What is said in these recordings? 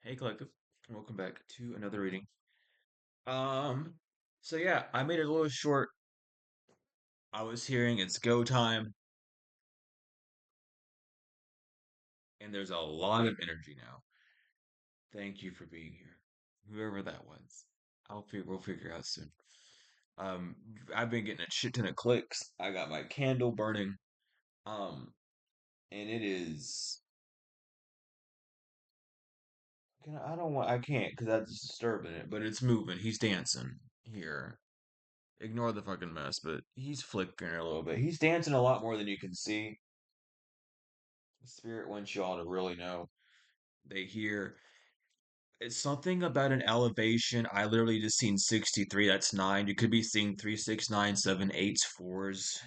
Hey Collective, welcome back to another reading. Um, so yeah, I made it a little short. I was hearing it's go time, and there's a lot of energy now. Thank you for being here, whoever that was. We'll figure out soon. Um, I've been getting a shit ton of clicks. I got my candle burning. Um, and it is. I don't want. I can't because that's disturbing it. But it's moving. He's dancing here. Ignore the fucking mess, but he's flickering a little bit. He's dancing a lot more than you can see. The spirit wants y'all to really know. They hear it's something about an elevation. I literally just seen 63. That's nine. You could be seeing three, six, nine, seven, eights, fours.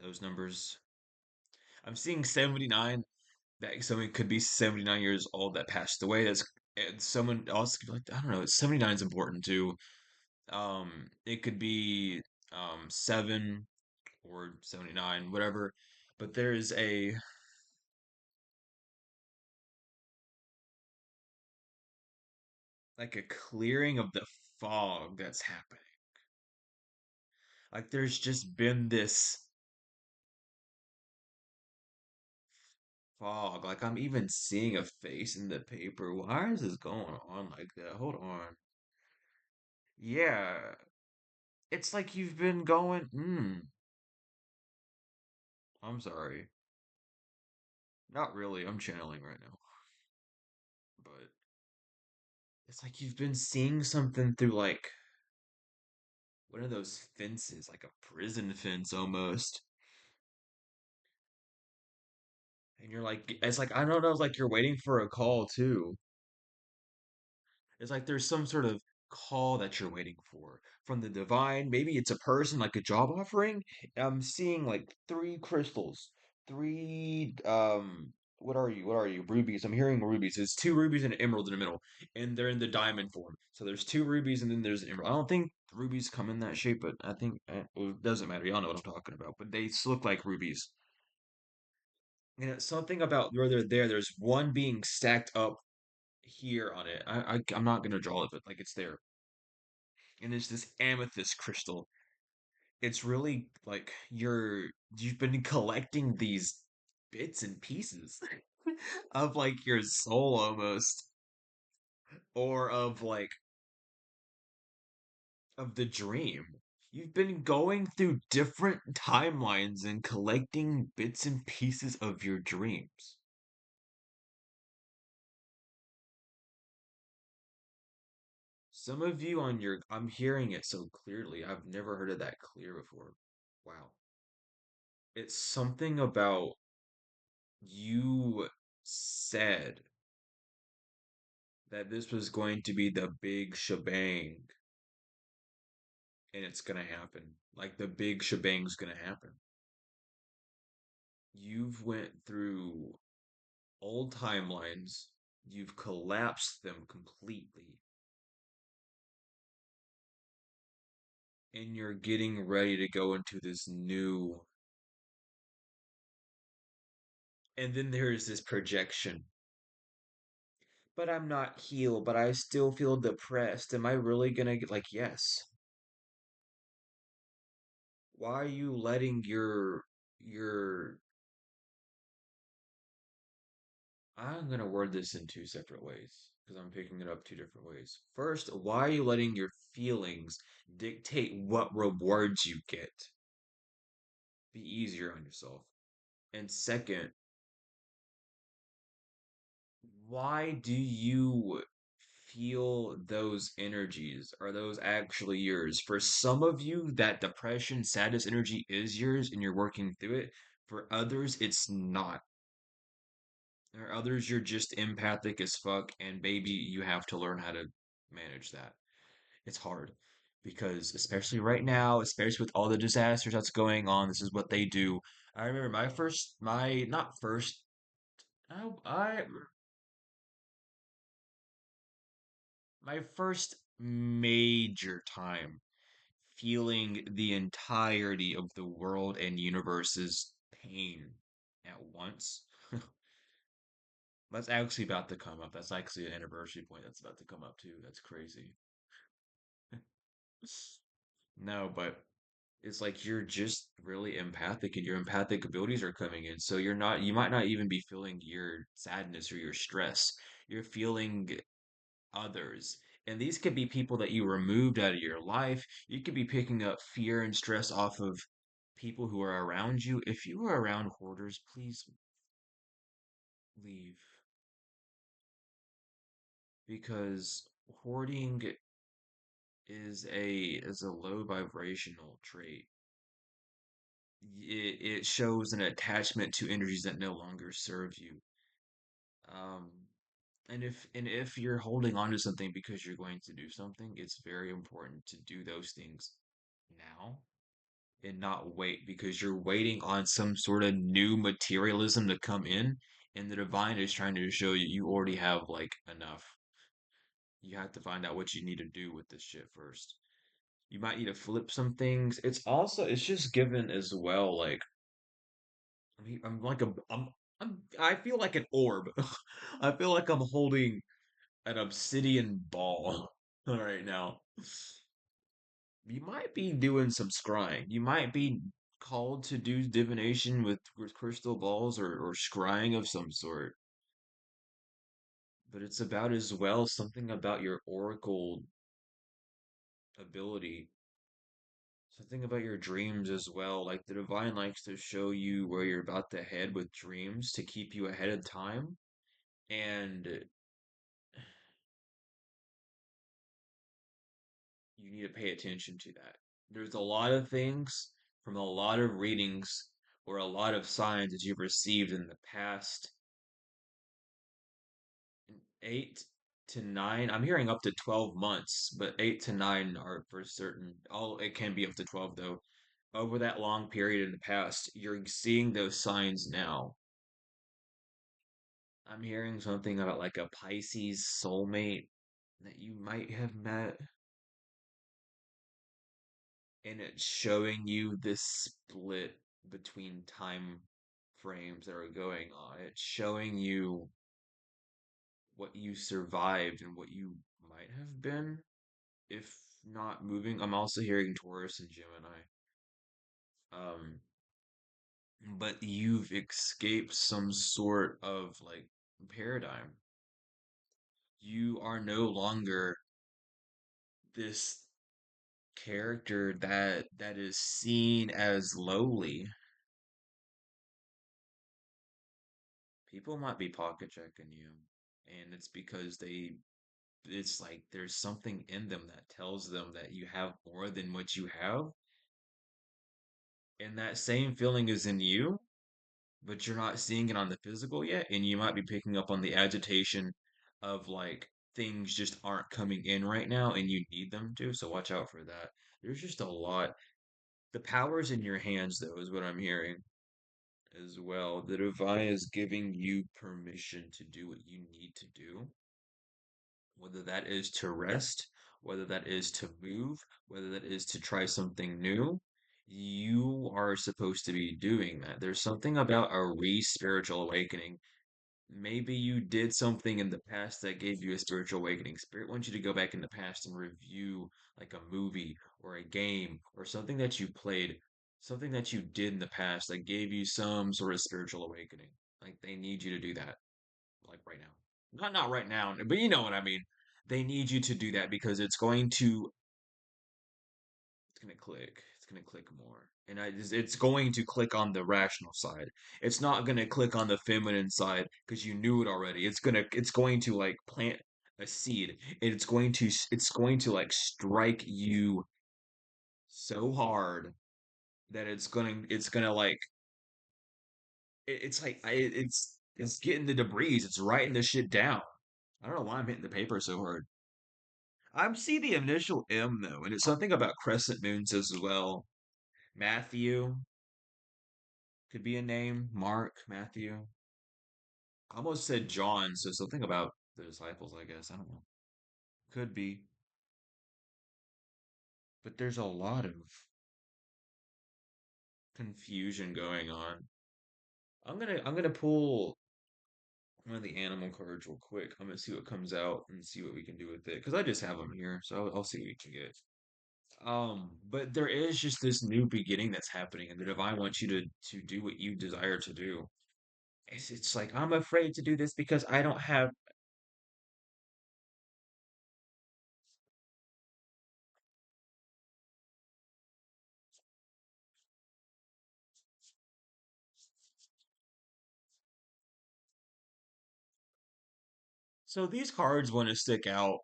Those numbers. I'm seeing 79. That someone could be 79 years old that passed away. That's and someone else could be like, I don't know. 79 is important too. It could be seven or 79, whatever. But there is a like a clearing of the fog that's happening. Like there's just been this fog. Like I'm even seeing a face in the paper. Why is this going on like that? Hold on. Yeah. It's like you've been going, I'm sorry. Not really. I'm channeling right now. But it's like you've been seeing something through like one of those fences, like a prison fence almost. And you're like, it's like, I don't know, it's like you're waiting for a call too. It's like there's some sort of call that you're waiting for from the divine. Maybe it's a person, like a job offering. I'm seeing like three crystals, three what are you? What are you? Rubies. I'm hearing rubies. There's two rubies and an emerald in the middle, and they're in the diamond form. So there's two rubies and then there's an emerald. I don't think rubies come in that shape, but I think well, it doesn't matter. Y'all know what I'm talking about. But they look like rubies. And it's something about where they're there. There's one being stacked up here on it. I'm not gonna draw it, but like it's there. And it's this amethyst crystal. It's really like you've been collecting these bits and pieces of like your soul almost, or of like of the dream. You've been going through different timelines and collecting bits and pieces of your dreams. Some of you on your, I'm hearing it so clearly. I've never heard it that clear before. Wow. It's something about you said that this was going to be the big shebang and it's gonna happen. Like the big shebang's gonna happen. You've went through old timelines, you've collapsed them completely, and you're getting ready to go into this new. And then there's this projection. But I'm not healed, but I still feel depressed. Am I really gonna get like, yes? Why are you letting your I'm gonna word this in two separate ways because I'm picking it up two different ways. First, why are you letting your feelings dictate what rewards you get? Be easier on yourself. And second, why do you feel those energies? Are those actually yours? For some of you, that depression, sadness energy is yours and you're working through it. For others, it's not. Or others, you're just empathic as fuck, and baby, you have to learn how to manage that. It's hard because, especially right now, especially with all the disasters that's going on, this is what they do. I remember my not first, I my first major time feeling the entirety of the world and universe's pain at once That's actually about to come up. That's actually an anniversary point that's about to come up too. That's crazy. No, but it's like you're just really empathic and your empathic abilities are coming in. So you might not even be feeling your sadness or your stress. You're feeling others. And these could be people that you removed out of your life. You could be picking up fear and stress off of people who are around you. If you are around hoarders, please leave because hoarding is a low vibrational trait. It shows an attachment to energies that no longer serve you. Um, and if you're holding on to something because you're going to do something, it's very important to do those things now and not wait because you're waiting on some sort of new materialism to come in, and the divine is trying to show you you already have like enough. You have to find out what you need to do with this shit first. You might need to flip some things. It's just given as well like I'm like I feel like an orb. I feel like I'm holding an obsidian ball right now. You might be doing some scrying. You might be called to do divination with crystal balls or scrying of some sort. But it's about as well something about your oracle ability, something about your dreams as well. Like the divine likes to show you where you're about to head with dreams to keep you ahead of time. And you need to pay attention to that. There's a lot of things from a lot of readings or a lot of signs that you've received in the past 8 to 9. I'm hearing up to 12 months, but 8 to 9 are for certain. All it can be up to 12 though. Over that long period in the past, you're seeing those signs now. I'm hearing something about like a Pisces soulmate that you might have met, and it's showing you this split between time frames that are going on. It's showing you what you survived and what you might have been if not moving. I'm also hearing Taurus and Gemini. Um, but you've escaped some sort of like paradigm. You are no longer this character that is seen as lowly. People might be pocket checking you, and it's because it's like there's something in them that tells them that you have more than what you have, and that same feeling is in you, but you're not seeing it on the physical yet, and you might be picking up on the agitation of like things just aren't coming in right now and you need them to, so watch out for that. There's just a lot. The power's in your hands though, is what I'm hearing as well. The divine is giving you permission to do what you need to do, whether that is to rest, whether that is to move, whether that is to try something new. You are supposed to be doing that. There's something about a spiritual awakening. Maybe you did something in the past that gave you a spiritual awakening. Spirit wants you to go back in the past and review like a movie or a game or something that you played, something that you did in the past that gave you some sort of spiritual awakening. Like they need you to do that, like right now. Not right now, but you know what I mean. They need you to do that because it's gonna click. It's gonna click more, and it's going to click on the rational side. It's not gonna click on the feminine side because you knew it already. It's going to like plant a seed. And it's going to like strike you so hard that it's gonna like it's like it's getting the debris. It's writing the shit down. I don't know why I'm hitting the paper so hard. I see the initial M though, and it's something about crescent moons as well. Matthew could be a name. Mark, Matthew. I almost said John, so something about the disciples, I guess. I don't know. Could be. But there's a lot of confusion going on. I'm gonna pull one of the animal cards real quick. I'm gonna see what comes out and see what we can do with it because I just have them here, so I'll see what we can get. But there is just this new beginning that's happening, and the divine wants you to do what you desire to do. It's like I'm afraid to do this because I don't have. So these cards want to stick out,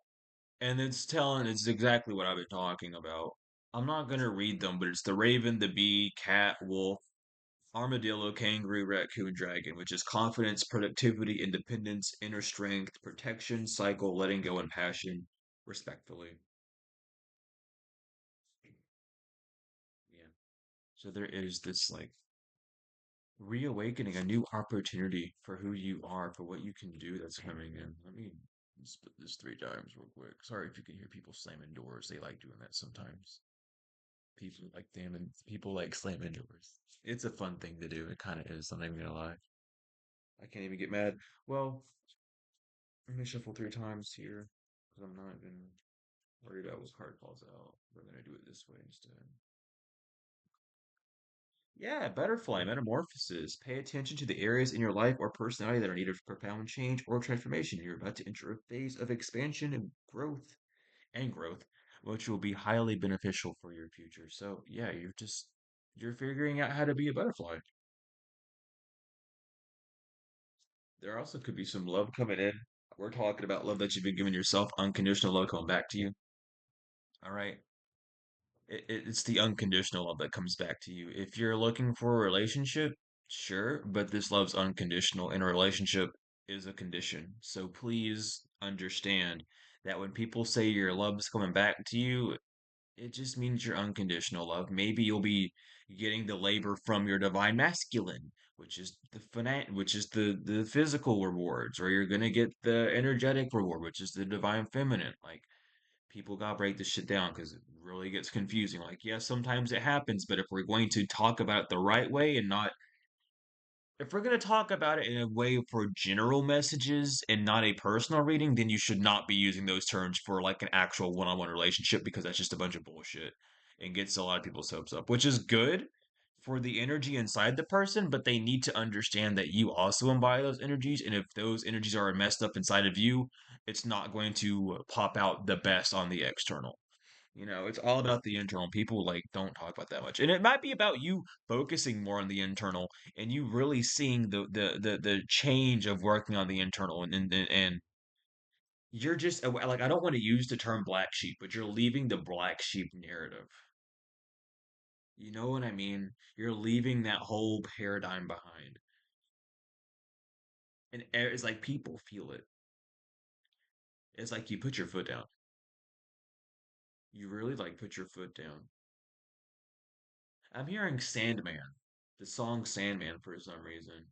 and it's exactly what I've been talking about. I'm not gonna read them, but it's the raven, the bee, cat, wolf, armadillo, kangaroo, raccoon, dragon, which is confidence, productivity, independence, inner strength, protection, cycle, letting go, and passion, respectfully. Yeah. So there is this like reawakening, a new opportunity for who you are, for what you can do that's coming in. Let me split this 3 times real quick. Sorry if you can hear people slamming doors. They like doing that sometimes. People like slamming doors. It's a fun thing to do. It kind of is. I'm not even gonna lie. I can't even get mad. Well, let me shuffle 3 times here because I'm not even worried about what card falls out. We're gonna do it this way instead. Yeah, butterfly metamorphosis. Pay attention to the areas in your life or personality that are in need of profound change or transformation. You're about to enter a phase of expansion and growth, which will be highly beneficial for your future. So yeah, you're figuring out how to be a butterfly. There also could be some love coming in. We're talking about love that you've been giving yourself, unconditional love coming back to you. All right. It's the unconditional love that comes back to you. If you're looking for a relationship, sure, but this love's unconditional, and a relationship is a condition. So please understand that when people say your love's coming back to you, it just means your unconditional love. Maybe you'll be getting the labor from your divine masculine, which is the physical rewards, or you're gonna get the energetic reward, which is the divine feminine. Like people gotta break this shit down because it really gets confusing. Like, yes, sometimes it happens, but if we're going to talk about it the right way and not if we're going to talk about it in a way for general messages and not a personal reading, then you should not be using those terms for like an actual one-on-one relationship because that's just a bunch of bullshit and gets a lot of people's hopes up, which is good for the energy inside the person, but they need to understand that you also embody those energies, and if those energies are messed up inside of you, it's not going to pop out the best on the external. It's all about the internal. People like don't talk about that much. And it might be about you focusing more on the internal and you really seeing the change of working on the internal and you're just like I don't want to use the term black sheep, but you're leaving the black sheep narrative. You know what I mean? You're leaving that whole paradigm behind. And it's like people feel it. It's like you put your foot down. You really like put your foot down. I'm hearing Sandman, the song Sandman for some reason.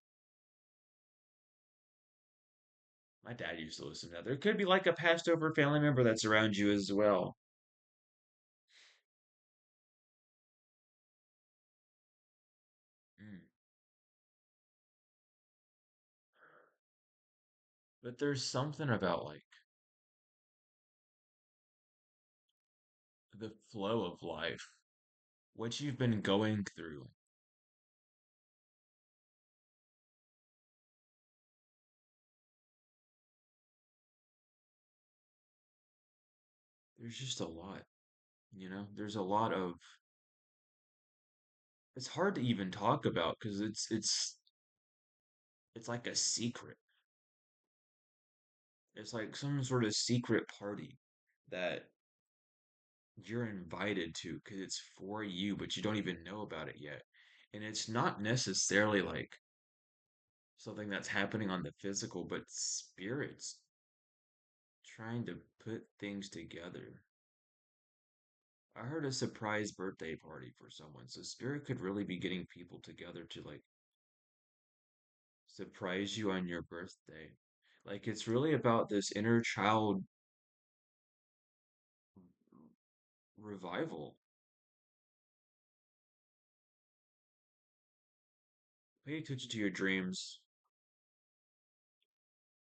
My dad used to listen to that. There could be like a passed over family member that's around you as well. Mm. But there's something about like the flow of life, what you've been going through. There's just a lot, There's a lot of it's hard to even talk about because it's like a secret. It's like some sort of secret party that you're invited to because it's for you, but you don't even know about it yet. And it's not necessarily like something that's happening on the physical, but spirits trying to put things together. I heard a surprise birthday party for someone, so spirit could really be getting people together to like surprise you on your birthday. Like it's really about this inner child revival. Pay attention to your dreams.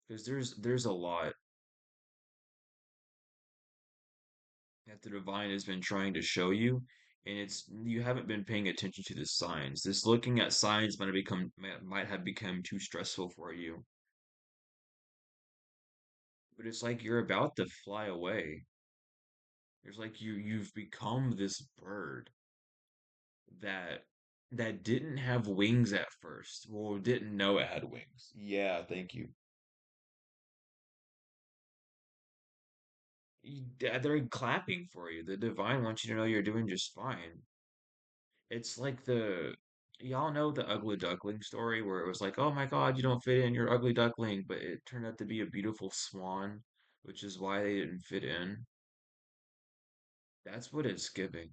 because there's a lot that the divine has been trying to show you, and it's you haven't been paying attention to the signs. This looking at signs might have become too stressful for you. But it's like you're about to fly away. It's like you've become this bird that didn't have wings at first. Well, didn't know it had wings. Yeah, thank you. They're clapping for you. The divine wants you to know you're doing just fine. It's like y'all know the ugly duckling story where it was like, oh my God, you don't fit in, you're ugly duckling, but it turned out to be a beautiful swan, which is why they didn't fit in. That's what it's giving.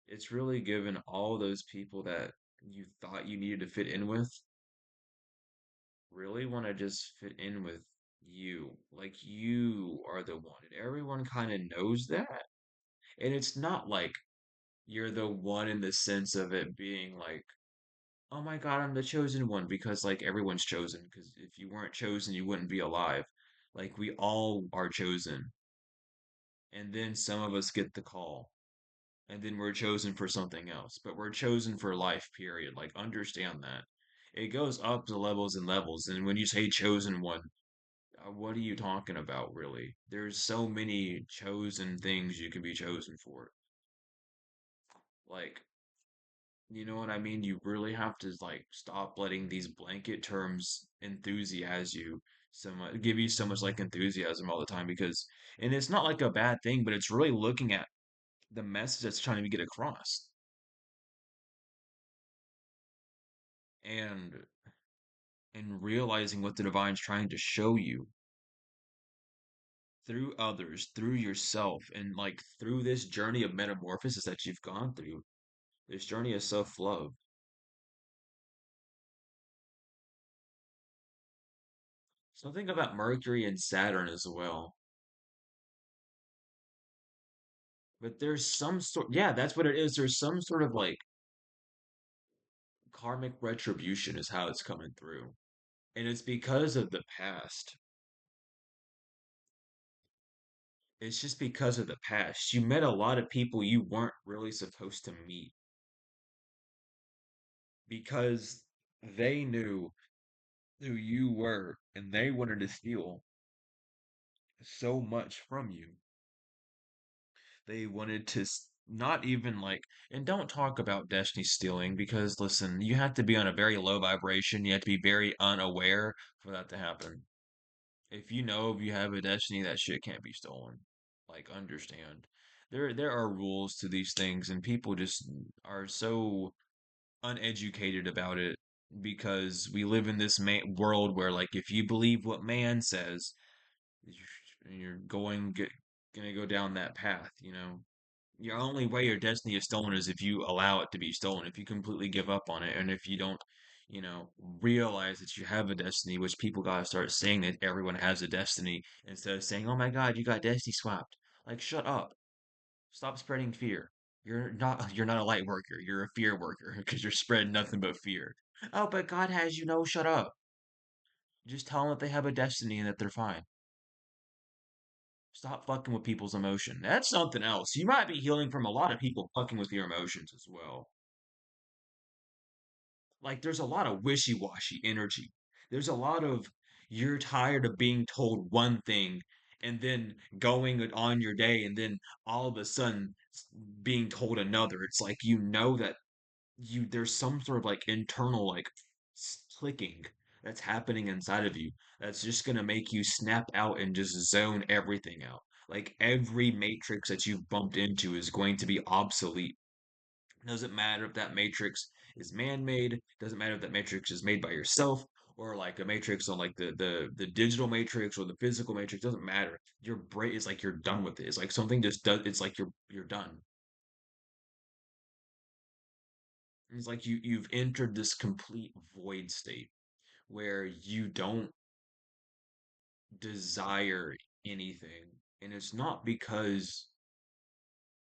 It's really given all those people that you thought you needed to fit in with really want to just fit in with you. Like you are the one. And everyone kind of knows that. And it's not like you're the one in the sense of it being like, oh my God, I'm the chosen one because like everyone's chosen. Because if you weren't chosen, you wouldn't be alive. Like we all are chosen. And then some of us get the call. And then we're chosen for something else. But we're chosen for life, period. Like understand that. It goes up to levels and levels. And when you say chosen one, what are you talking about, really? There's so many chosen things you can be chosen for. Like, you know what I mean? You really have to like stop letting these blanket terms enthusiasm you so much, give you so much like enthusiasm all the time because, and it's not like a bad thing, but it's really looking at the message that's trying to get across and realizing what the divine's trying to show you through others, through yourself, and like through this journey of metamorphosis that you've gone through, this journey of self-love. So think about Mercury and Saturn as well. But there's some sort, yeah, that's what it is. There's some sort of like karmic retribution is how it's coming through. And it's because of the past. It's just because of the past. You met a lot of people you weren't really supposed to meet because they knew who you were and they wanted to steal so much from you. They wanted to not even like, and don't talk about destiny stealing because listen, you have to be on a very low vibration. You have to be very unaware for that to happen. If you know if you have a destiny, that shit can't be stolen. Like, understand. There are rules to these things, and people just are so uneducated about it because we live in this world where, like, if you believe what man says, you're gonna go down that path, you know? Your only way your destiny is stolen is if you allow it to be stolen, if you completely give up on it, and if you don't, realize that you have a destiny, which people gotta start saying that everyone has a destiny instead of saying, oh my God, you got destiny swapped. Like, shut up. Stop spreading fear. You're not a light worker. You're a fear worker because you're spreading nothing but fear. Oh, but God has you know, shut up. Just tell them that they have a destiny and that they're fine. Stop fucking with people's emotion. That's something else. You might be healing from a lot of people fucking with your emotions as well. Like, there's a lot of wishy washy energy. There's a lot of you're tired of being told one thing and then going on your day and then all of a sudden being told another. It's like you know that there's some sort of like internal like clicking that's happening inside of you that's just gonna make you snap out and just zone everything out. Like every matrix that you've bumped into is going to be obsolete. Doesn't matter if that matrix is man-made, doesn't matter if that matrix is made by yourself or like a matrix on like the digital matrix or the physical matrix, doesn't matter. Your brain is like you're done with it. It's like something just does it's like you're done. It's like you've entered this complete void state where you don't desire anything. And it's not because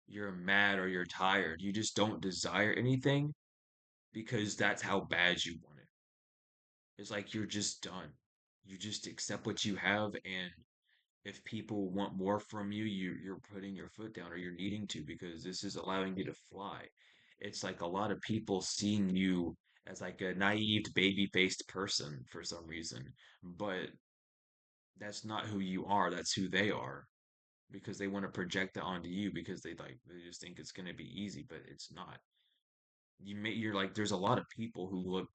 you're mad or you're tired. You just don't desire anything because that's how bad you want it. It's like you're just done. You just accept what you have, and if people want more from you, you're putting your foot down or you're needing to because this is allowing you to fly. It's like a lot of people seeing you as like a naive baby-faced person for some reason, but that's not who you are. That's who they are because they want to project that onto you because they just think it's going to be easy, but it's not. You're like there's a lot of people who look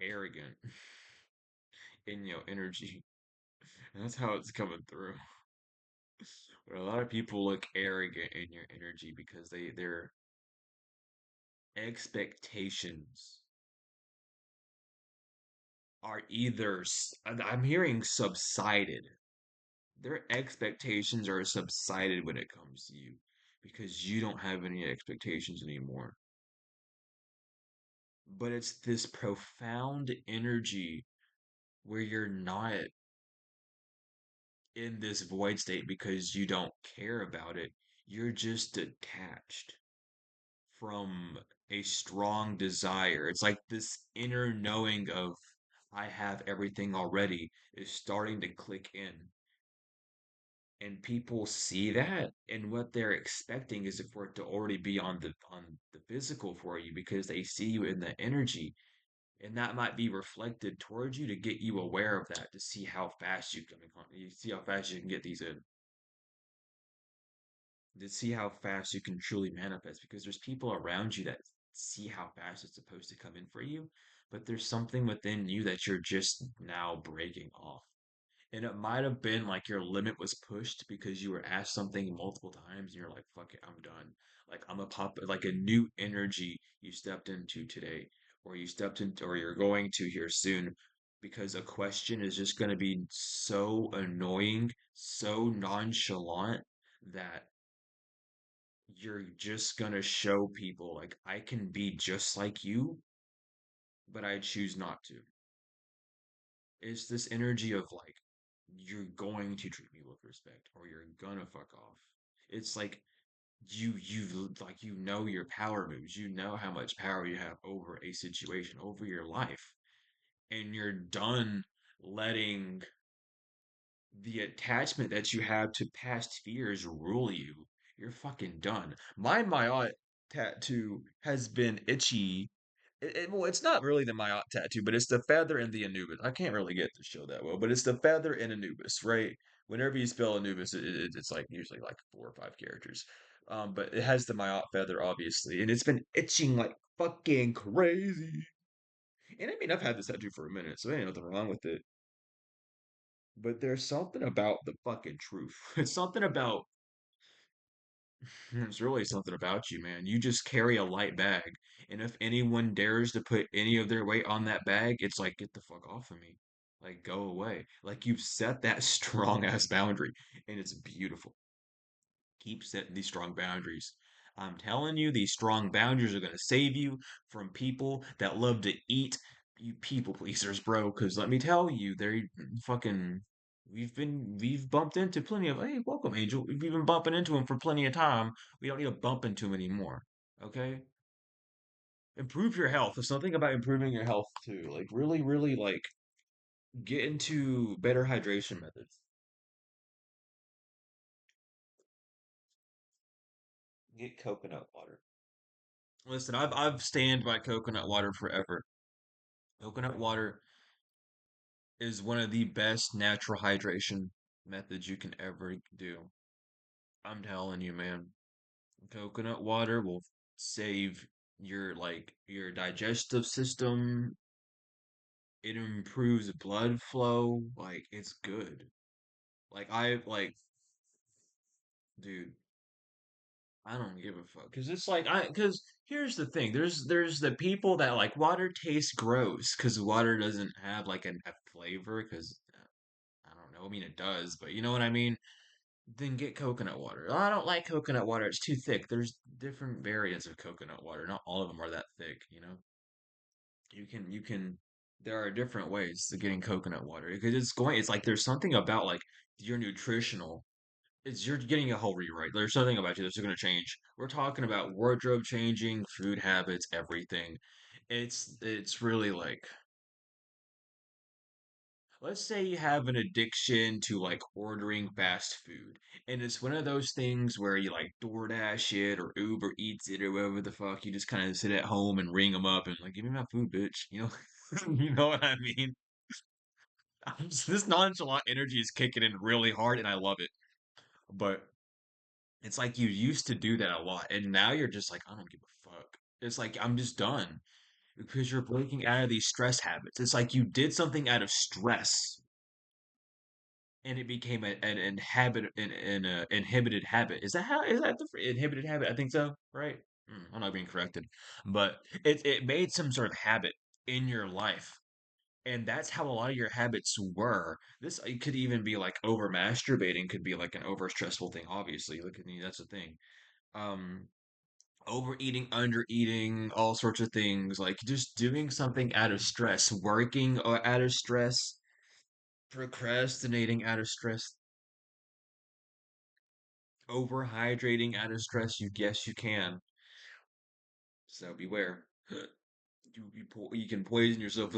arrogant in your energy. And that's how it's coming through. But a lot of people look arrogant in your energy because their expectations are either I'm hearing subsided. Their expectations are subsided when it comes to you because you don't have any expectations anymore. But it's this profound energy where you're not in this void state because you don't care about it. You're just detached from a strong desire. It's like this inner knowing of I have everything already is starting to click in. And people see that, and what they're expecting is for it to already be on the physical for you because they see you in the energy, and that might be reflected towards you to get you aware of that to see how fast you see how fast you can get these in, to see how fast you can truly manifest because there's people around you that see how fast it's supposed to come in for you, but there's something within you that you're just now breaking off. And it might have been like your limit was pushed because you were asked something multiple times and you're like, fuck it, I'm done. Like I'm a pop like a new energy you stepped into today, or you stepped into or you're going to here soon because a question is just gonna be so annoying, so nonchalant that you're just gonna show people like I can be just like you, but I choose not to. It's this energy of like you're going to treat me with respect or you're gonna fuck off. It's like you know your power moves. You know how much power you have over a situation, over your life. And you're done letting the attachment that you have to past fears rule you. You're fucking done. My aunt tattoo has been itchy. Well, it's not really the Mayotte tattoo, but it's the feather and the Anubis. I can't really get the show that well, but it's the feather and Anubis, right? Whenever you spell Anubis, it's like usually like 4 or 5 characters. But it has the Mayotte feather, obviously, and it's been itching like fucking crazy. And I mean, I've had this tattoo for a minute, so there ain't nothing wrong with it. But there's something about the fucking truth. It's something about it's really something about you, man. You just carry a light bag, and if anyone dares to put any of their weight on that bag, it's like, get the fuck off of me. Like, go away. Like, you've set that strong ass boundary, and it's beautiful. Keep setting these strong boundaries. I'm telling you, these strong boundaries are going to save you from people that love to eat you people pleasers, bro. Because let me tell you, they're fucking. We've bumped into plenty of hey, welcome, Angel. We've been bumping into him for plenty of time. We don't need to bump into him anymore. Okay, improve your health. There's something about improving your health too. Like really, really like get into better hydration methods. Get coconut water. Listen, I've stand by coconut water forever. Coconut water is one of the best natural hydration methods you can ever do. I'm telling you, man. Coconut water will save your digestive system. It improves blood flow. Like it's good. Dude, I don't give a fuck because it's like I because here's the thing. There's the people that like water tastes gross because water doesn't have like a flavor because I don't know. I mean, it does, but you know what I mean? Then get coconut water. Oh, I don't like coconut water. It's too thick. There's different variants of coconut water. Not all of them are that thick, you know? You can there are different ways to getting coconut water because it's like there's something about like your nutritional it's you're getting a whole rewrite. There's something about you that's going to change. We're talking about wardrobe changing, food habits, everything. It's really like let's say you have an addiction to like ordering fast food, and it's one of those things where you like DoorDash it or Uber Eats it or whatever the fuck. You just kind of sit at home and ring them up and like, give me my food, bitch. You know, you know what I mean? This nonchalant energy is kicking in really hard, and I love it. But it's like you used to do that a lot, and now you're just like, I don't give a fuck. It's like I'm just done because you're breaking out of these stress habits. It's like you did something out of stress and it became an inhabit an inhibited habit. Is that how is that the inhibited habit? I think so, right? I'm not being corrected, but it made some sort of habit in your life, and that's how a lot of your habits were. This it could even be like over masturbating, could be like an over stressful thing. Obviously, look at me, that's the thing. Um, Overeating, under eating, all sorts of things, like just doing something out of stress, working out of stress, procrastinating out of stress, overhydrating out of stress. You guess you can. So beware. You can poison yourself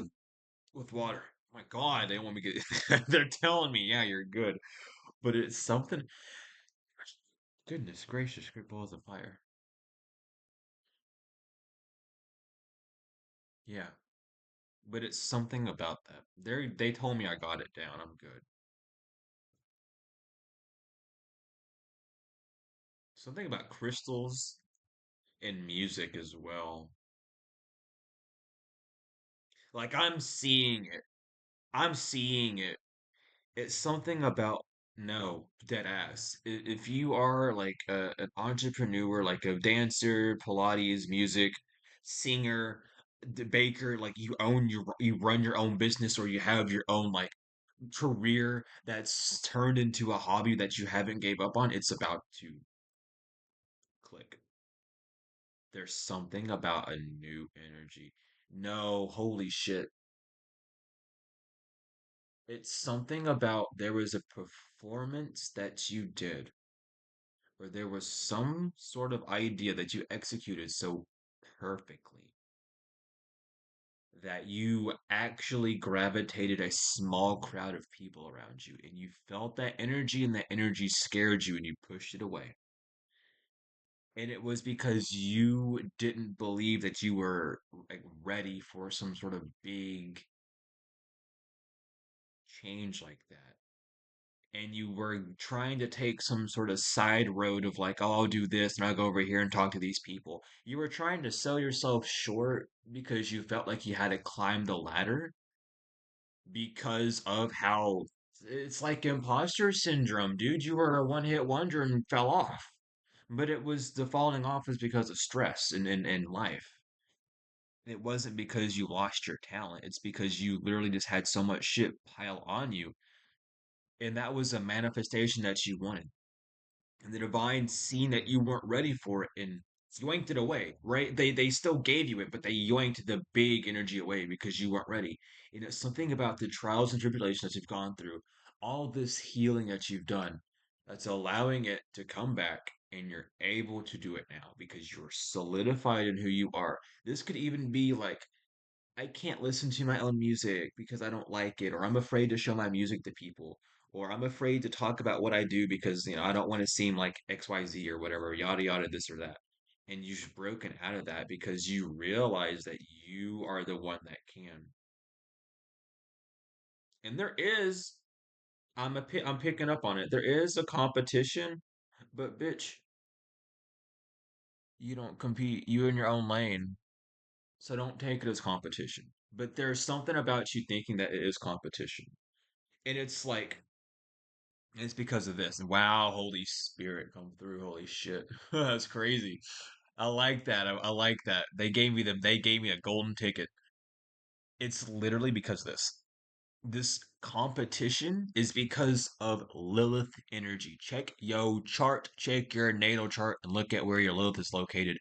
with water. My God, they want me to get. They're telling me, yeah, you're good, but it's something. Goodness gracious, great balls of fire. Yeah, but it's something about that. They told me I got it down. I'm good. Something about crystals and music as well. Like I'm seeing it. I'm seeing it. It's something about no, dead ass. If you are like an entrepreneur, like a dancer, Pilates, music, singer, baker, like you run your own business or you have your own like career that's turned into a hobby that you haven't gave up on, it's about to click. There's something about a new energy. No, holy shit. It's something about there was a performance that you did where there was some sort of idea that you executed so perfectly that you actually gravitated a small crowd of people around you and you felt that energy and that energy scared you and you pushed it away. And it was because you didn't believe that you were like ready for some sort of big change like that. And you were trying to take some sort of side road of like, oh, I'll do this and I'll go over here and talk to these people. You were trying to sell yourself short because you felt like you had to climb the ladder because of how it's like imposter syndrome, dude. You were a one hit wonder and fell off. But it was the falling off is because of stress in life. It wasn't because you lost your talent. It's because you literally just had so much shit pile on you. And that was a manifestation that you wanted. And the divine seen that you weren't ready for it and yoinked it away, right? They still gave you it, but they yoinked the big energy away because you weren't ready. And it's something about the trials and tribulations that you've gone through, all this healing that you've done, that's allowing it to come back and you're able to do it now because you're solidified in who you are. This could even be like I can't listen to my own music because I don't like it, or I'm afraid to show my music to people, or I'm afraid to talk about what I do because, I don't want to seem like XYZ or whatever, yada yada, this or that. And you've broken out of that because you realize that you are the one that can. And there is, I'm picking up on it. There is a competition, but bitch, you don't compete. You in your own lane, so don't take it as competition. But there's something about you thinking that it is competition. And it's like it's because of this. Wow, Holy Spirit, come through. Holy shit. That's crazy. I like that. I like that. They gave me a golden ticket. It's literally because of this. This competition is because of Lilith energy. Check yo chart, check your natal chart, and look at where your Lilith is located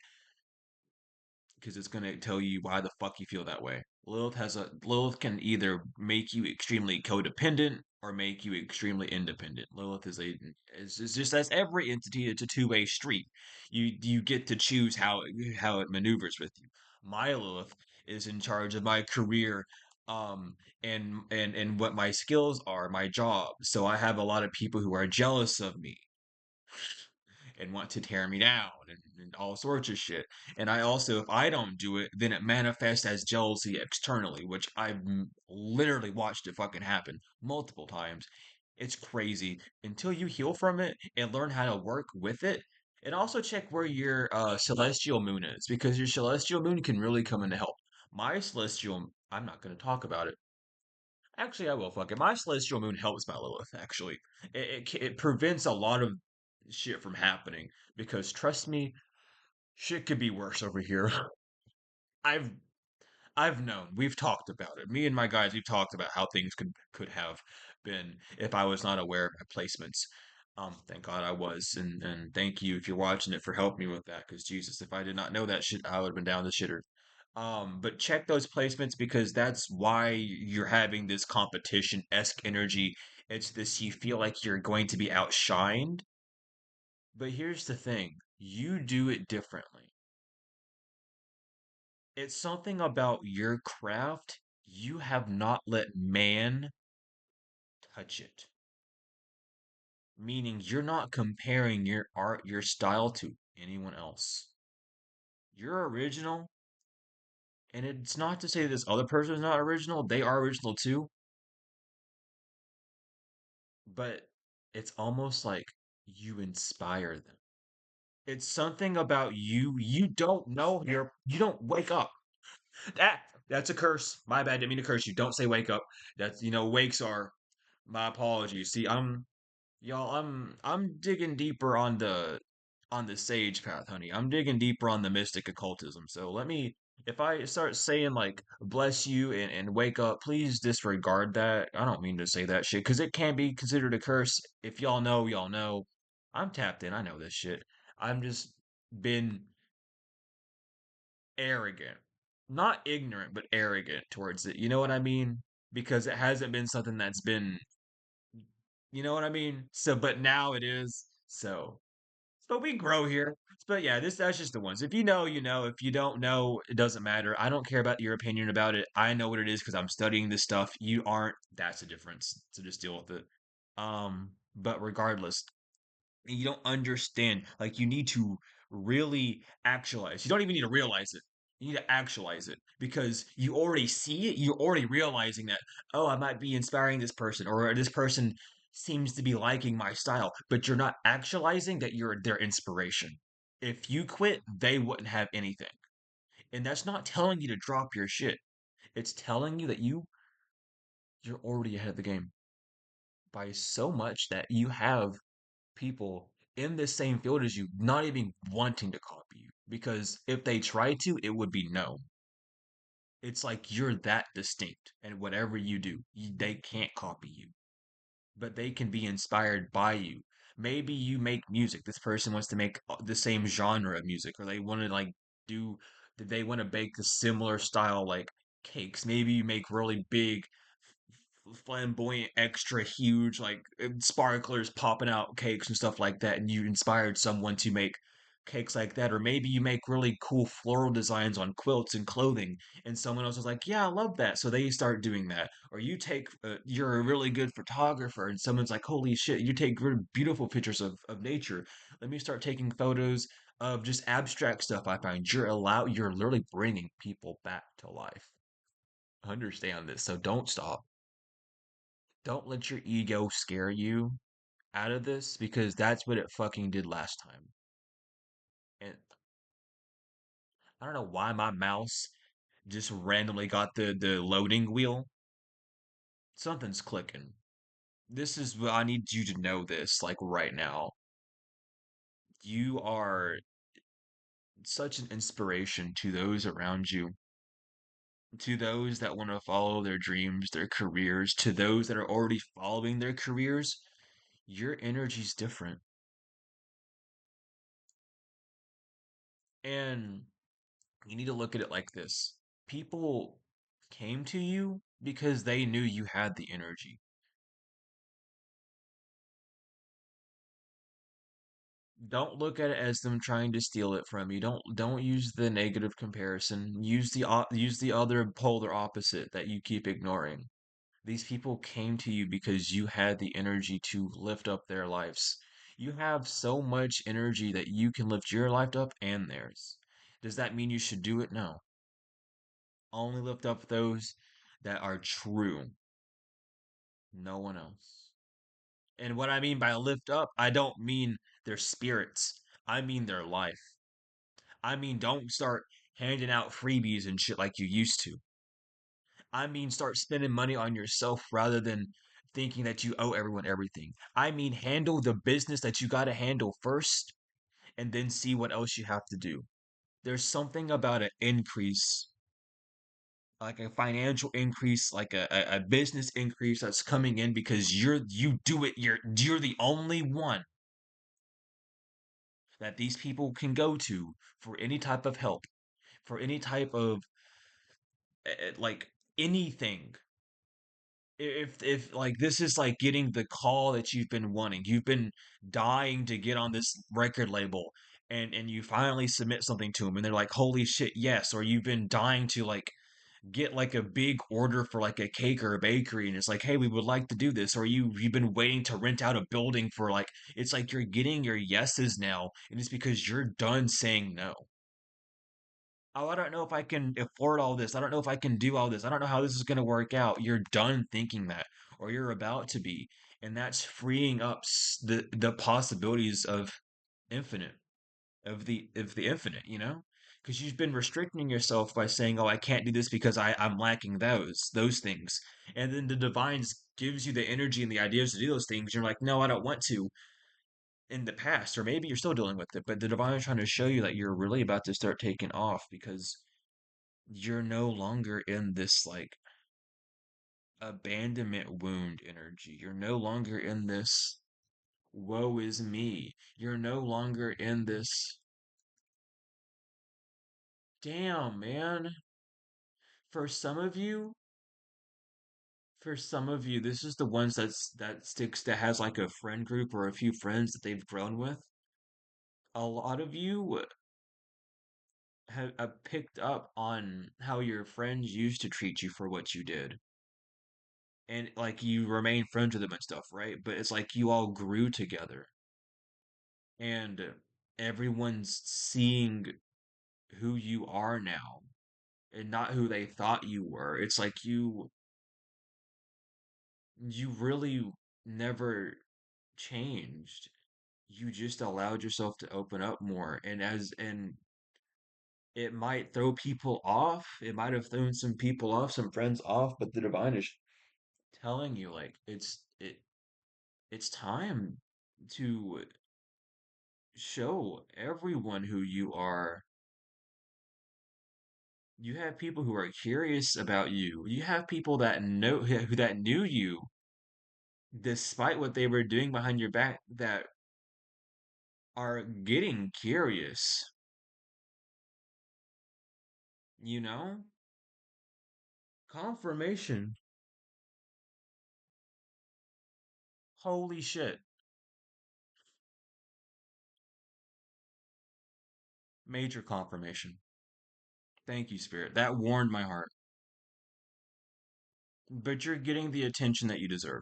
because it's going to tell you why the fuck you feel that way. Lilith can either make you extremely codependent or make you extremely independent. Lilith is just as every entity. It's a two-way street. You get to choose how it maneuvers with you. My Lilith is in charge of my career, um and what my skills are, my job. So I have a lot of people who are jealous of me and want to tear me down and all sorts of shit. And I also, if I don't do it, then it manifests as jealousy externally, which literally watched it fucking happen multiple times. It's crazy. Until you heal from it and learn how to work with it, and also check where your celestial moon is, because your celestial moon can really come in to help. My celestial, I'm not going to talk about it. Actually, I will. Fuck it. My celestial moon helps my Lilith. Actually, it prevents a lot of shit from happening, because trust me, shit could be worse over here. I've I've known. We've talked about it. Me and my guys, we've talked about how things could have been if I was not aware of my placements. Thank God I was, and thank you if you're watching it for helping me with that. Because Jesus, if I did not know that shit, I would have been down the shitter. But check those placements, because that's why you're having this competition-esque energy. It's this, you feel like you're going to be outshined. But here's the thing, you do it differently. It's something about your craft. You have not let man touch it. Meaning you're not comparing your art, your style to anyone else. You're original, and it's not to say this other person is not original. They are original too, but it's almost like you inspire them. It's something about you. You don't know, you don't wake up. That that's a curse. My bad. Didn't mean to curse you. Don't say wake up. That's, wakes are, my apologies. See, I'm digging deeper on the sage path, honey. I'm digging deeper on the mystic occultism. So let me, if I start saying like bless you and wake up, please disregard that. I don't mean to say that shit, because it can be considered a curse. If y'all know, y'all know. I'm tapped in. I know this shit. I'm just been arrogant. Not ignorant, but arrogant towards it. You know what I mean? Because it hasn't been something that's been, you know what I mean? So, but now it is. So we grow here. But yeah, that's just the ones. If you know, you know. If you don't know, it doesn't matter. I don't care about your opinion about it. I know what it is because I'm studying this stuff. You aren't. That's the difference. So just deal with it. But regardless, you don't understand. Like, you need to really actualize. You don't even need to realize it. You need to actualize it, because you already see it. You're already realizing that, oh, I might be inspiring this person, or this person seems to be liking my style, but you're not actualizing that you're their inspiration. If you quit, they wouldn't have anything. And that's not telling you to drop your shit. It's telling you that you're already ahead of the game by so much that you have people in the same field as you not even wanting to copy you, because if they try to, it would be no. It's like you're that distinct, and whatever you do, they can't copy you, but they can be inspired by you. Maybe you make music, this person wants to make the same genre of music, or they want to like do, they want to bake a similar style like cakes. Maybe you make really big, flamboyant, extra huge, like sparklers popping out cakes and stuff like that, and you inspired someone to make cakes like that. Or maybe you make really cool floral designs on quilts and clothing, and someone else was like, "Yeah, I love that," so they start doing that. Or you take, you're a really good photographer, and someone's like, "Holy shit, you take really beautiful pictures of nature. Let me start taking photos of just abstract stuff I find." You're literally bringing people back to life. Understand this, so don't stop. Don't let your ego scare you out of this, because that's what it fucking did last time. And I don't know why my mouse just randomly got the loading wheel. Something's clicking. This is what I need you to know, this like right now. You are such an inspiration to those around you, to those that want to follow their dreams, their careers, to those that are already following their careers. Your energy's different. And you need to look at it like this. People came to you because they knew you had the energy. Don't look at it as them trying to steal it from you. Don't use the negative comparison. Use the other polar opposite that you keep ignoring. These people came to you because you had the energy to lift up their lives. You have so much energy that you can lift your life up and theirs. Does that mean you should do it? No. Only lift up those that are true. No one else. And what I mean by lift up, I don't mean their spirits. I mean their life. I mean, don't start handing out freebies and shit like you used to. I mean, start spending money on yourself rather than thinking that you owe everyone everything. I mean, handle the business that you got to handle first and then see what else you have to do. There's something about an increase, like a financial increase, like a business increase that's coming in because you do it, you're the only one that these people can go to for any type of help, for any type of like anything. If like this is like getting the call that you've been wanting, you've been dying to get on this record label, and you finally submit something to them and they're like, holy shit, yes. Or you've been dying to like get like a big order for like a cake or a bakery and it's like, hey, we would like to do this. Or you've been waiting to rent out a building for like, it's like you're getting your yeses now and it's because you're done saying no. Oh, I don't know if I can afford all this. I don't know if I can do all this. I don't know how this is going to work out. You're done thinking that, or you're about to be, and that's freeing up the possibilities of infinite, of the infinite. Because you've been restricting yourself by saying, "Oh, I can't do this because I'm lacking those things," and then the divines gives you the energy and the ideas to do those things. You're like, "No, I don't want to." In the past, or maybe you're still dealing with it, but the divine is trying to show you that you're really about to start taking off because you're no longer in this like abandonment wound energy. You're no longer in this woe is me. You're no longer in this damn man. For some of you, for some of you, this is the ones that has like a friend group or a few friends that they've grown with. A lot of you have picked up on how your friends used to treat you for what you did. And like you remain friends with them and stuff, right? But it's like you all grew together and everyone's seeing who you are now and not who they thought you were. It's like you really never changed. You just allowed yourself to open up more. And it might throw people off. It might have thrown some people off, some friends off, but the divine is telling you like it's time to show everyone who you are. You have people who are curious about you. You have people that know who that knew you despite what they were doing behind your back that are getting curious, you know? Confirmation. Holy shit. Major confirmation. Thank you, Spirit. That warmed my heart. But you're getting the attention that you deserve.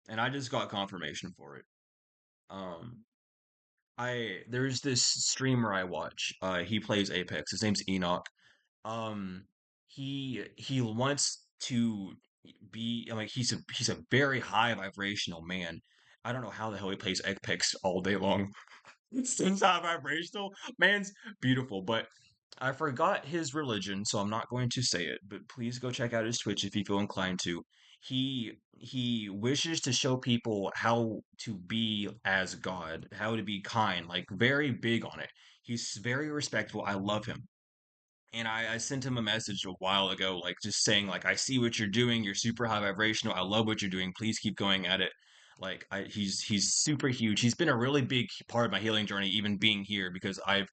And I just got confirmation for it. Um I there's this streamer I watch. He plays Apex. His name's Enoch. Um, he wants to be like he's a very high vibrational man. I don't know how the hell he plays Apex all day long. It seems high vibrational. Man's beautiful, but I forgot his religion, so I'm not going to say it. But please go check out his Twitch if you feel inclined to. He wishes to show people how to be as God, how to be kind, like very big on it. He's very respectful. I love him. And I sent him a message a while ago, like just saying, like, I see what you're doing. You're super high vibrational. I love what you're doing. Please keep going at it. Like, he's super huge. He's been a really big part of my healing journey, even being here, because I've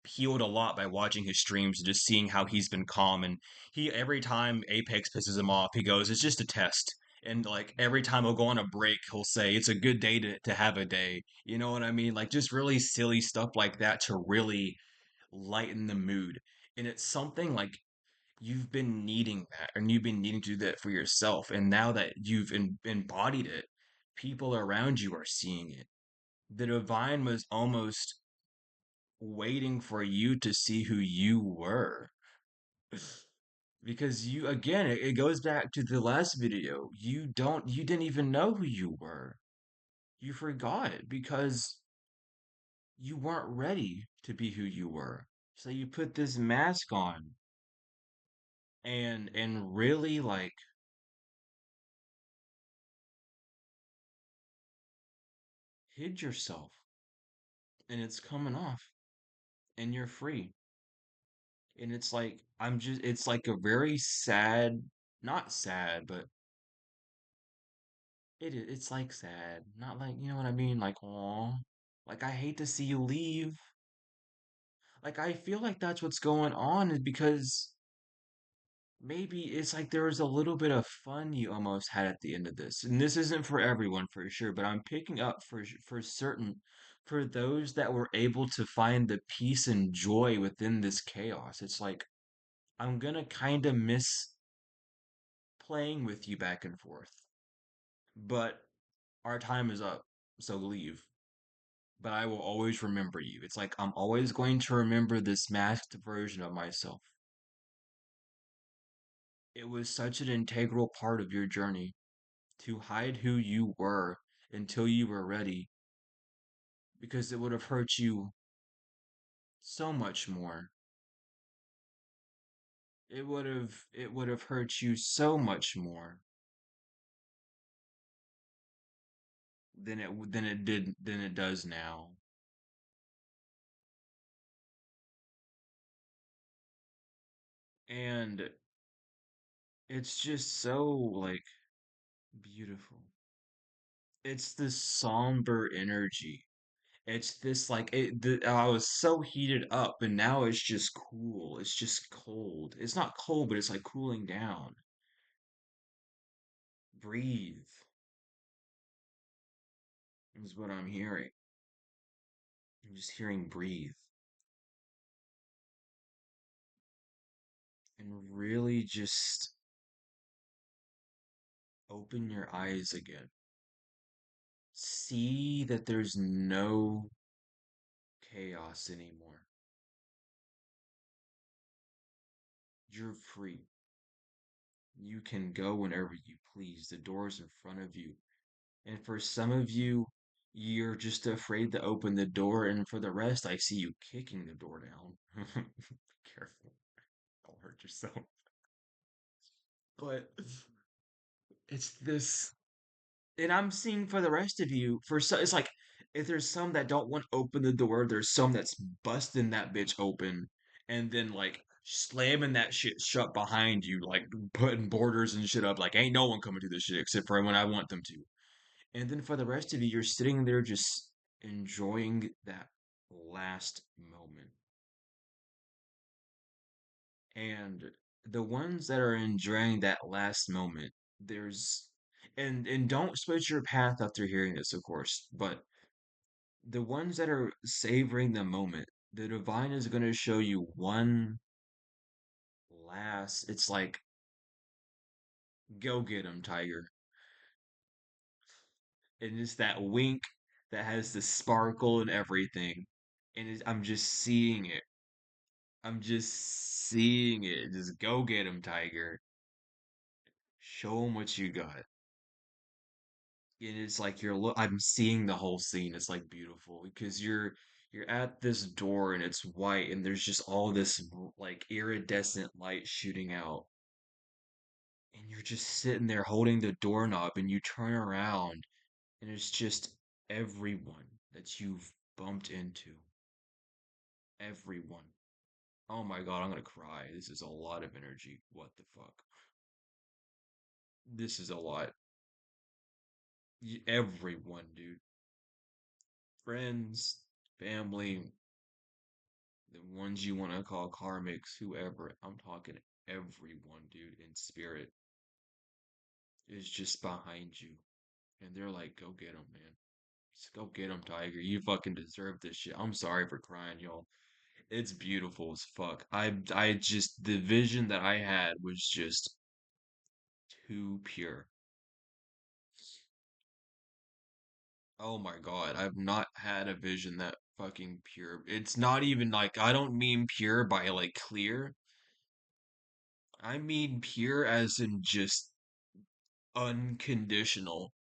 healed a lot by watching his streams and just seeing how he's been calm. And he every time Apex pisses him off, he goes, "It's just a test." And like every time he'll go on a break, he'll say it's a good day to have a day. You know what I mean? Like just really silly stuff like that to really lighten the mood. And it's something like you've been needing that, and you've been needing to do that for yourself. And now that you've embodied it, people around you are seeing it. The divine was almost waiting for you to see who you were. Because you, again, it goes back to the last video. You didn't even know who you were. You forgot it because you weren't ready to be who you were. So you put this mask on and really like hid yourself, and it's coming off, and you're free. And it's like it's like a very sad, not sad, but it's like sad. Not like, you know what I mean? Like, aw. Like I hate to see you leave. Like I feel like that's what's going on is because maybe it's like there was a little bit of fun you almost had at the end of this. And this isn't for everyone for sure, but I'm picking up for certain for those that were able to find the peace and joy within this chaos. It's like I'm gonna kind of miss playing with you back and forth. But our time is up, so leave. But I will always remember you. It's like I'm always going to remember this masked version of myself. It was such an integral part of your journey to hide who you were until you were ready, because it would have hurt you so much more. It would have hurt you so much more than it does now. And it's just so like beautiful. It's this somber energy. It's this like I was so heated up, and now it's just cool. It's just cold. It's not cold, but it's like cooling down. Breathe is what I'm hearing. I'm just hearing breathe and really just open your eyes again. See that there's no chaos anymore. You're free. You can go whenever you please. The door's in front of you. And for some of you, you're just afraid to open the door, and for the rest, I see you kicking the door down. Careful, don't hurt yourself. But it's this, and I'm seeing for the rest of you, for so it's like if there's some that don't want to open the door, there's some that's busting that bitch open and then like slamming that shit shut behind you, like putting borders and shit up, like ain't no one coming to this shit except for when I want them to. And then for the rest of you, you're sitting there just enjoying that last moment. And the ones that are enjoying that last moment, there's and don't switch your path after hearing this, of course, but the ones that are savoring the moment, the divine is going to show you one last, it's like, go get him, tiger. And it's that wink that has the sparkle and everything. And I'm just seeing it. I'm just seeing it. Just go get him, Tiger. Show him what you got. And it's like I'm seeing the whole scene. It's like beautiful because you're at this door and it's white and there's just all this like iridescent light shooting out. And you're just sitting there holding the doorknob and you turn around and it's just everyone that you've bumped into. Everyone. Oh my God, I'm gonna cry. This is a lot of energy. What the fuck? This is a lot. Everyone, dude. Friends, family, the ones you want to call karmics, whoever. I'm talking everyone, dude, in spirit. is just behind you. And they're like, go get him, man. Just go get him, Tiger. You fucking deserve this shit. I'm sorry for crying, y'all. It's beautiful as fuck. I just, the vision that I had was just too pure. Oh my God, I've not had a vision that fucking pure. It's not even like, I don't mean pure by like clear. I mean pure as in just unconditional,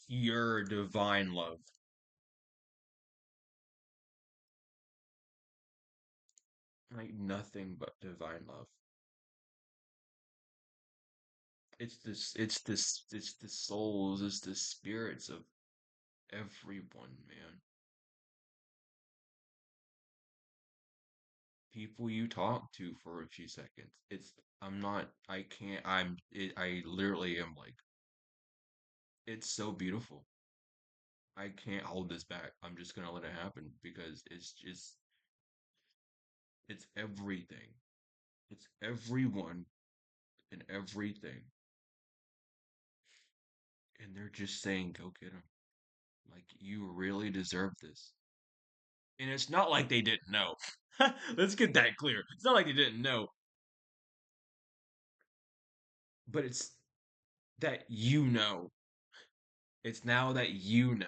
pure divine love. Like nothing but divine love. It's the souls, it's the spirits of everyone, man. People you talk to for a few seconds. I'm not, I can't, I literally am like, it's so beautiful. I can't hold this back. I'm just gonna let it happen because it's everything. It's everyone and everything. And they're just saying, go get him. Like, you really deserve this. And it's not like they didn't know. Let's get that clear. It's not like they didn't know, but it's that you know. It's now that you know.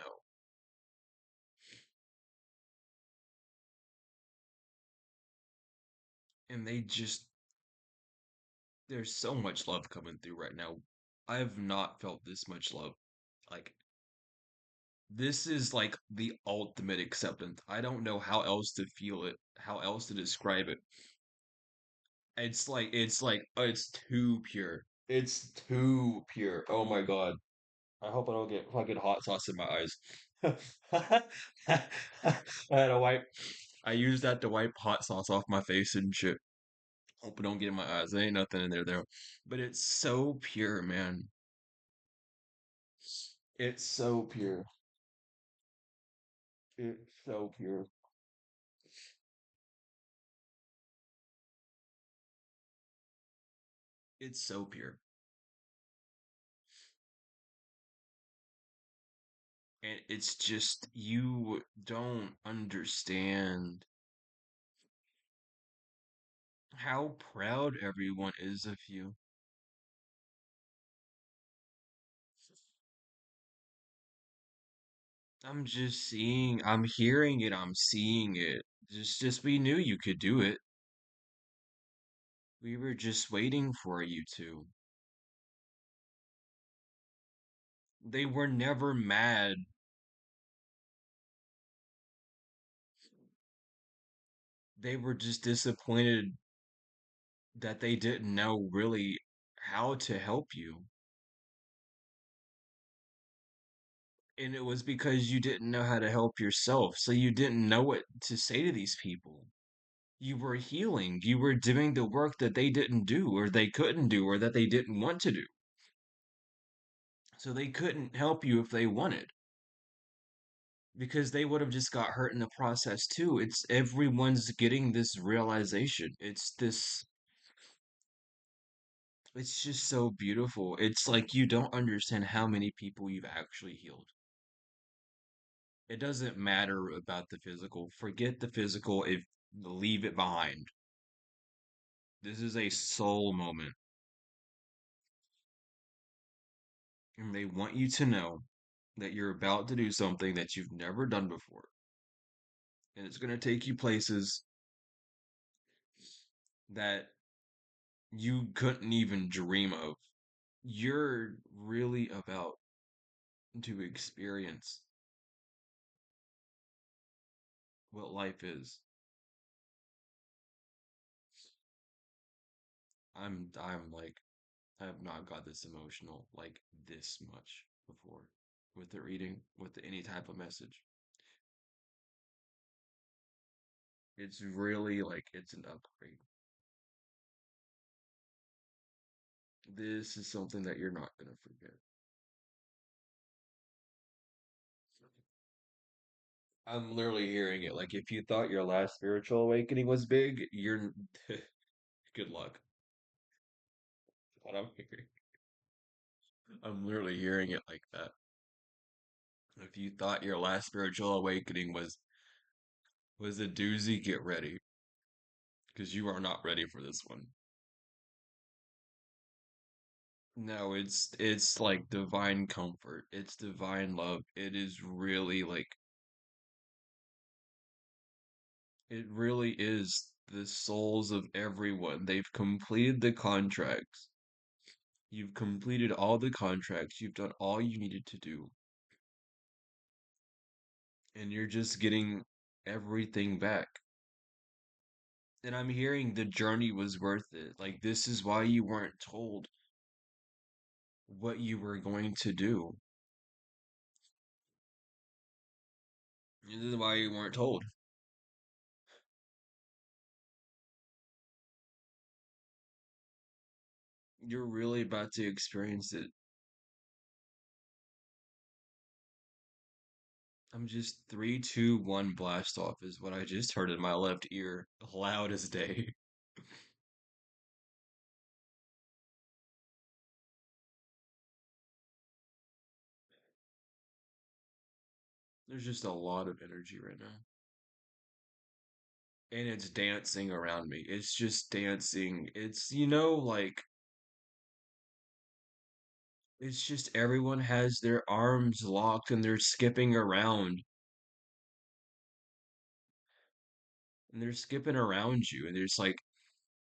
And there's so much love coming through right now. I have not felt this much love. Like, this is like the ultimate acceptance. I don't know how else to feel it, how else to describe it. It's too pure. It's too pure. Oh my God. I hope I don't get fucking hot sauce in my eyes. I had to wipe. I used that to wipe hot sauce off my face and shit. Hope it don't get in my eyes. There ain't nothing in there though. But it's so pure, man. It's so pure. It's so pure. It's so pure. And it's just you don't understand how proud everyone is of you. I'm hearing it, I'm seeing it. Just we knew you could do it. We were just waiting for you to. They were never mad. They were just disappointed that they didn't know really how to help you. And it was because you didn't know how to help yourself. So you didn't know what to say to these people. You were healing. You were doing the work that they didn't do, or they couldn't do, or that they didn't want to do. So they couldn't help you if they wanted, because they would have just got hurt in the process too. It's everyone's getting this realization. It's just so beautiful. It's like you don't understand how many people you've actually healed. It doesn't matter about the physical. Forget the physical if leave it behind. This is a soul moment. And they want you to know that you're about to do something that you've never done before. And it's going to take you places that you couldn't even dream of. You're really about to experience what life is. I'm like I have not got this emotional like this much before with the reading, with any type of message. It's really like it's an upgrade. This is something that you're not gonna forget. I'm literally hearing it. Like if you thought your last spiritual awakening was big, you're good luck. What I'm hearing. I'm literally hearing it like that. If you thought your last spiritual awakening was a doozy, get ready, because you are not ready for this one. No, it's like divine comfort. It's divine love. It is really like it really is the souls of everyone. They've completed the contracts. You've completed all the contracts. You've done all you needed to do. And you're just getting everything back. And I'm hearing the journey was worth it. Like, this is why you weren't told what you were going to do. This is why you weren't told. You're really about to experience it. I'm just 3, 2, 1 blast off is what I just heard in my left ear, loud as day. There's just a lot of energy right now. And it's dancing around me. It's just dancing. Like, it's just everyone has their arms locked and they're skipping around. And they're skipping around you. And there's like,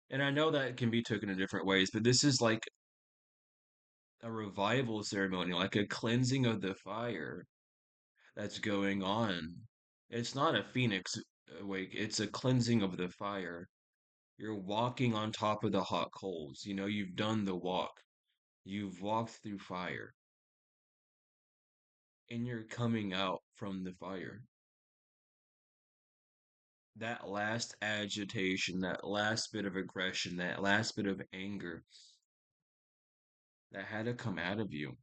and I know that can be taken in different ways, but this is like a revival ceremony, like a cleansing of the fire that's going on. It's not a phoenix awake, it's a cleansing of the fire. You're walking on top of the hot coals. You've done the walk. You've walked through fire, and you're coming out from the fire. That last agitation, that last bit of aggression, that last bit of anger that had to come out of you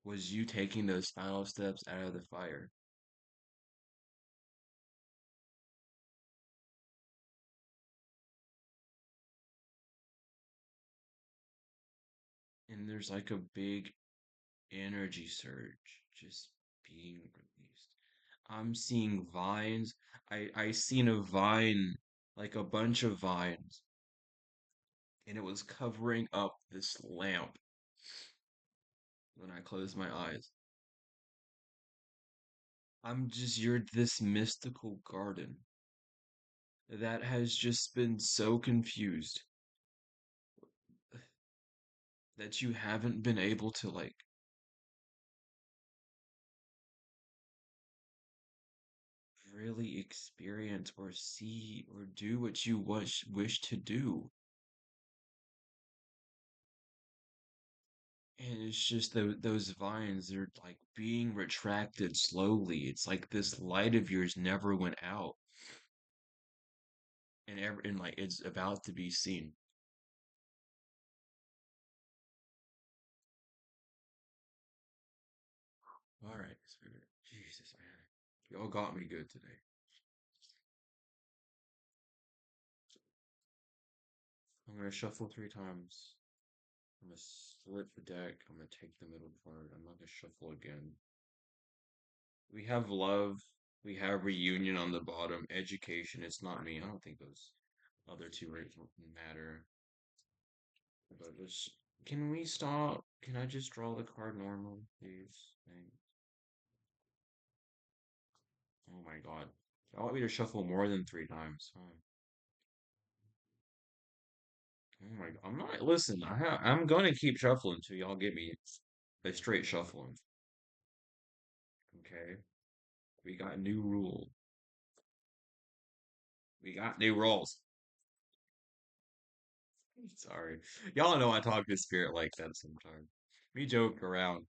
was you taking those final steps out of the fire. And there's like a big energy surge just being released. I'm seeing vines. I seen a vine, like a bunch of vines, and it was covering up this lamp when I closed my eyes. You're this mystical garden that has just been so confused that you haven't been able to like really experience or see or do what you wish to do. And it's just those vines, they're like being retracted slowly. It's like this light of yours never went out, and like it's about to be seen. All right, Spirit. Jesus, man, y'all got me good today. I'm gonna shuffle 3 times. I'm gonna split the deck. I'm gonna take the middle card. I'm not gonna shuffle again. We have love. We have reunion on the bottom. Education. It's not me. I don't think those other two matter. But let's. Can we stop? Can I just draw the card normal, please? Thanks. Oh my god. I want me to shuffle more than 3 times. Oh my god. I'm not. Listen, I'm gonna keep shuffling until y'all give me a straight shuffling. Okay? We got new rule. We got new rules. Sorry. Y'all know I talk to spirit like that sometimes. We joke around.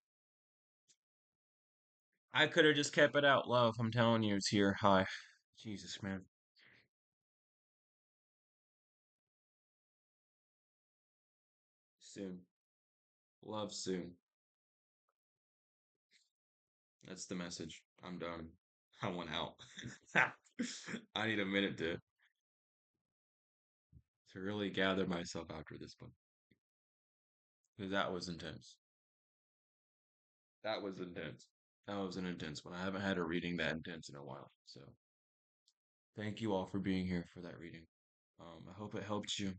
I could have just kept it out, love. I'm telling you, it's here. Hi. Jesus, man. Soon. Love soon. That's the message. I'm done. I want out. I need a minute to really gather myself after this one. because that was intense. That was intense. That was an intense one. I haven't had a reading that intense in a while. So thank you all for being here for that reading. I hope it helped you.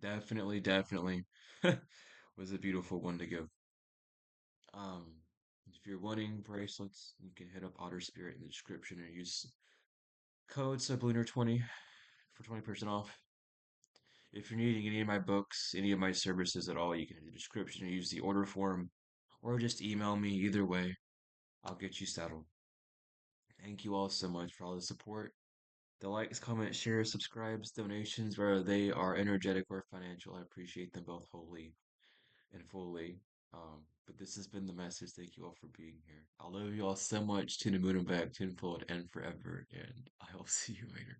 Definitely, definitely was a beautiful one to give. Um, if you're wanting bracelets, you can hit up Otter Spirit in the description and use code sublunar20 for 20% off. If you're needing any of my books, any of my services at all, you can hit the description and use the order form, or just email me. Either way, I'll get you settled. Thank you all so much for all the support. The likes, comments, shares, subscribes, donations, whether they are energetic or financial, I appreciate them both wholly and fully. But this has been the message. Thank you all for being here. I love you all so much to the moon and back, tenfold and forever, and I will see you later.